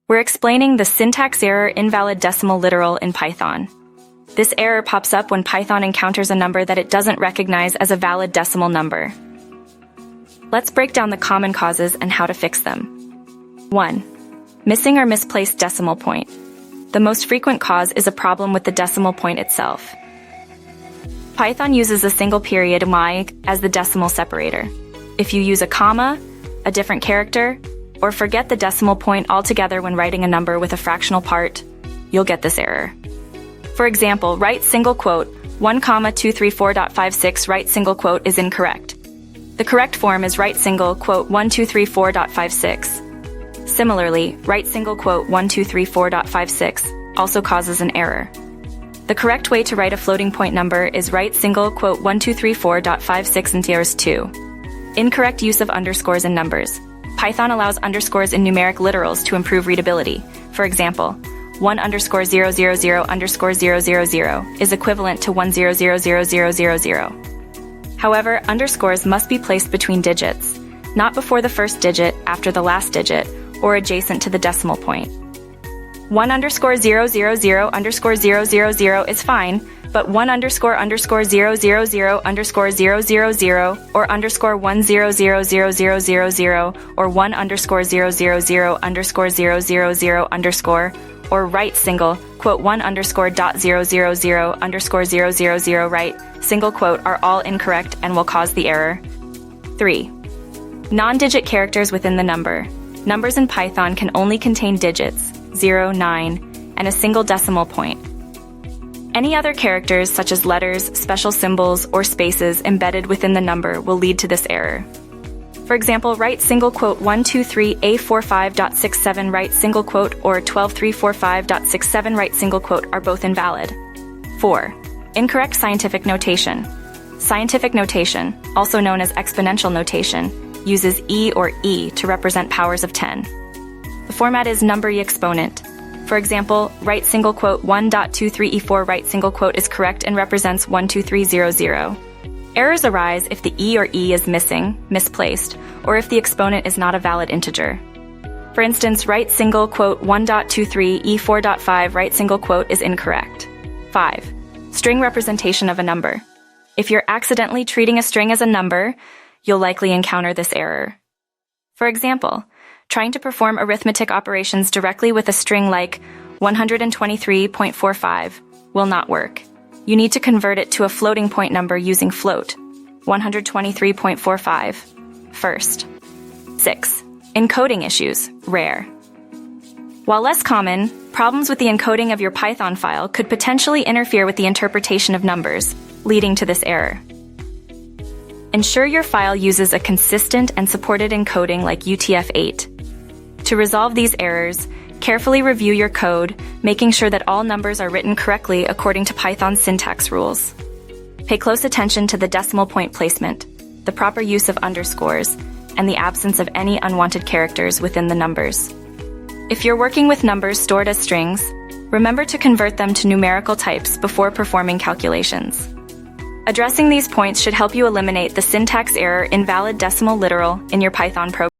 We're explaining the syntax error invalid decimal literal in Python. This error pops up when Python encounters a number that it doesn't recognize as a valid decimal number. Let's break down the common causes and how to fix them. 1. Missing or misplaced decimal point. The most frequent cause is a problem with the decimal point itself. Python uses a single period y as the decimal separator. If you use a comma, a different character, or forget the decimal point altogether when writing a number with a fractional part, you'll get this error. For example, write single quote 1,234.56 write single quote is incorrect. The correct form is write single quote 1234.56. Similarly, write single quote 1234.56 also causes an error. The correct way to write a floating point number is write single quote 1234.56 and tears 2. Incorrect use of underscores in numbers. Python allows underscores in numeric literals to improve readability. For example, 1_000_000 is equivalent to 1000000. However, underscores must be placed between digits, not before the first digit, after the last digit, or adjacent to the decimal point. 1_000_000 is fine, but 1___000_000 or _1000000 or 1_00000_ or write single quote 1_.000_000 write single quote are all incorrect and will cause the error. 3. Non-digit characters within the number. Numbers in Python can only contain digits 0, 9, and a single decimal point. Any other characters such as letters, special symbols, or spaces embedded within the number will lead to this error. For example, write single quote 123A45.67 write single quote or 12345.67 write single quote are both invalid. 4. Incorrect scientific notation. Scientific notation, also known as exponential notation, uses e or e to represent powers of 10. The format is number e exponent. For example, write single quote 1.23e4 write single quote is correct and represents 12300. Errors arise if the e or e is missing, misplaced, or if the exponent is not a valid integer. For instance, write single quote 1.23e4.5 write single quote is incorrect. 5. String representation of a number. If you're accidentally treating a string as a number, you'll likely encounter this error. For example, trying to perform arithmetic operations directly with a string like 123.45 will not work. You need to convert it to a floating point number using float, 123.45, first. 6. Encoding issues, rare. While less common, problems with the encoding of your Python file could potentially interfere with the interpretation of numbers, leading to this error. Ensure your file uses a consistent and supported encoding like UTF-8. To resolve these errors, carefully review your code, making sure that all numbers are written correctly according to Python's syntax rules. Pay close attention to the decimal point placement, the proper use of underscores, and the absence of any unwanted characters within the numbers. If you're working with numbers stored as strings, remember to convert them to numerical types before performing calculations. Addressing these points should help you eliminate the syntax error invalid decimal literal in your Python program.